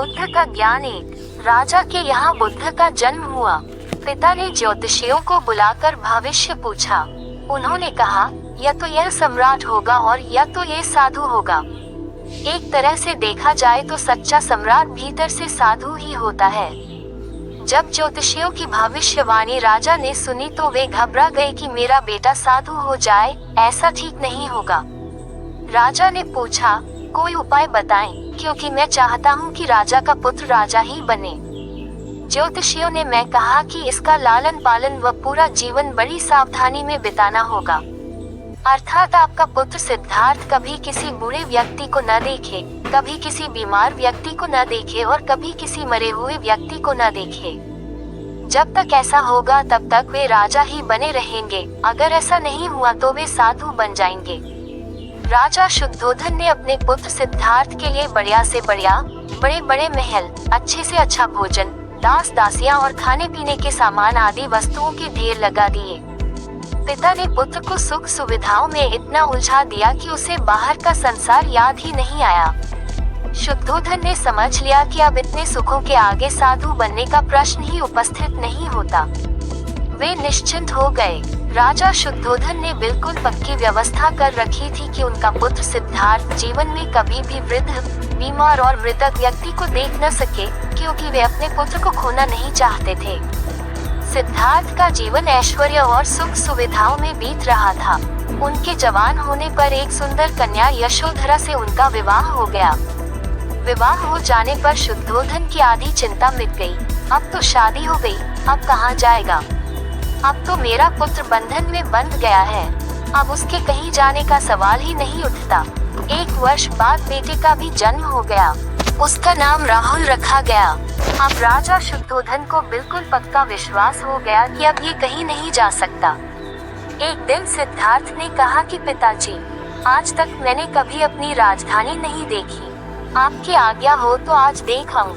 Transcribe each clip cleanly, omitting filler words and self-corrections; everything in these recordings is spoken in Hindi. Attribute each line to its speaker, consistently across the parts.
Speaker 1: बुद्ध का ज्ञान। एक राजा के यहाँ बुद्ध का जन्म हुआ। पिता ने ज्योतिषियों को बुलाकर भविष्य पूछा। उन्होंने कहा, या तो यह सम्राट होगा और या तो यह साधु होगा। एक तरह से देखा जाए तो सच्चा सम्राट भीतर से साधु ही होता है। जब ज्योतिषियों की भविष्यवाणी राजा ने सुनी तो वे घबरा गए कि मेरा बेटा साधु हो जाए, ऐसा ठीक नहीं होगा। राजा ने पूछा, कोई उपाय बताएं, क्योंकि मैं चाहता हूँ कि राजा का पुत्र राजा ही बने। ज्योतिषियों ने मैं कहा कि इसका लालन पालन व पूरा जीवन बड़ी सावधानी में बिताना होगा। अर्थात आपका पुत्र सिद्धार्थ कभी किसी बूढ़े व्यक्ति को न देखे, कभी किसी बीमार व्यक्ति को न देखे और कभी किसी मरे हुए व्यक्ति को न देखे। जब तक ऐसा होगा तब तक वे राजा ही बने रहेंगे। अगर ऐसा नहीं हुआ तो वे साधु बन जाएंगे। राजा शुद्धोधन ने अपने पुत्र सिद्धार्थ के लिए बढ़िया से बढ़िया, बड़े बड़े महल, अच्छे से अच्छा भोजन, दास दासियां और खाने पीने के सामान आदि वस्तुओं के ढेर लगा दिए। पिता ने पुत्र को सुख सुविधाओं में इतना उलझा दिया कि उसे बाहर का संसार याद ही नहीं आया। शुद्धोधन ने समझ लिया कि अब इतने सुखों के आगे साधु बनने का प्रश्न ही उपस्थित नहीं होता। वे निश्चिंत हो गए। राजा शुद्धोधन ने बिल्कुल पक्की व्यवस्था कर रखी थी कि उनका पुत्र सिद्धार्थ जीवन में कभी भी वृद्ध, बीमार और मृतक व्यक्ति को देख न सके, क्योंकि वे अपने पुत्र को खोना नहीं चाहते थे। सिद्धार्थ का जीवन ऐश्वर्य और सुख सुविधाओं में बीत रहा था। उनके जवान होने पर एक सुंदर कन्या यशोधरा से उनका विवाह हो गया। विवाह हो जाने पर शुद्धोधन की आधी चिंता मिट गई। अब तो शादी हो गई, अब कहाँ जाएगा? अब तो मेरा पुत्र बंधन में बंध गया है, अब उसके कहीं जाने का सवाल ही नहीं उठता। 1 वर्ष बाद बेटे का भी जन्म हो गया। उसका नाम राहुल रखा गया। अब राजा शुद्धोधन को बिल्कुल पक्का विश्वास हो गया कि अब ये कहीं नहीं जा सकता। एक दिन सिद्धार्थ ने कहा कि पिताजी, आज तक मैंने कभी अपनी राजधानी नहीं देखी, आपकी आज्ञा हो तो आज देख आऊं।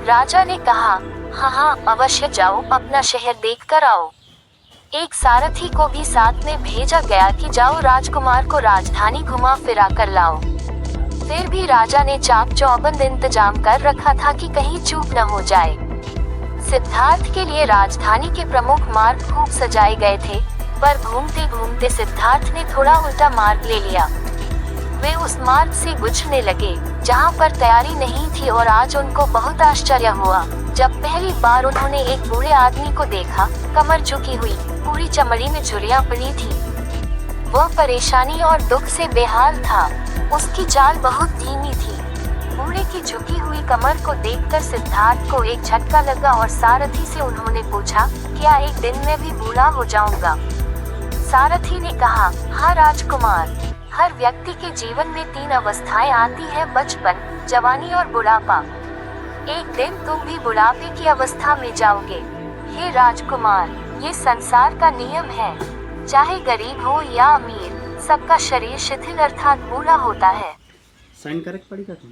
Speaker 1: राजा ने कहा, हाँ, अवश्य जाओ, अपना शहर देख कर आओ। एक सारथी को भी साथ में भेजा गया कि जाओ राजकुमार को राजधानी घुमा फिरा कर लाओ। फिर भी राजा ने चाक चौबंद इंतजाम कर रखा था कि कहीं चूक न हो जाए। सिद्धार्थ के लिए राजधानी के प्रमुख मार्ग खूब सजाए गए थे, पर घूमते घूमते सिद्धार्थ ने थोड़ा उल्टा मार्ग ले लिया। वे उस मार्ग से गुजरने लगे जहाँ पर तैयारी नहीं थी और आज उनको बहुत आश्चर्य हुआ जब पहली बार उन्होंने एक बूढ़े आदमी को देखा। कमर झुकी हुई, पूरी चमड़ी में झुर्रियां पड़ी थी। वह परेशानी और दुख से बेहाल था। उसकी चाल बहुत धीमी थी। बूढ़े की झुकी हुई कमर को देखकर सिद्धार्थ को एक झटका लगा और सारथी से उन्होंने पूछा, क्या एक दिन में भी बूढ़ा हो जाऊंगा? सारथी ने कहा, हाँ राजकुमार, हर व्यक्ति के जीवन में 3 अवस्थाएं आती है, बचपन, जवानी और बुढ़ापा। एक दिन तुम भी बुढ़ापे की अवस्था में जाओगे। हे राजकुमार, ये संसार का नियम है। चाहे गरीब हो या अमीर, सबका शरीर शिथिल अर्थात बूढ़ा होता है।
Speaker 2: साइन करेक्ट पड़ी का तुम?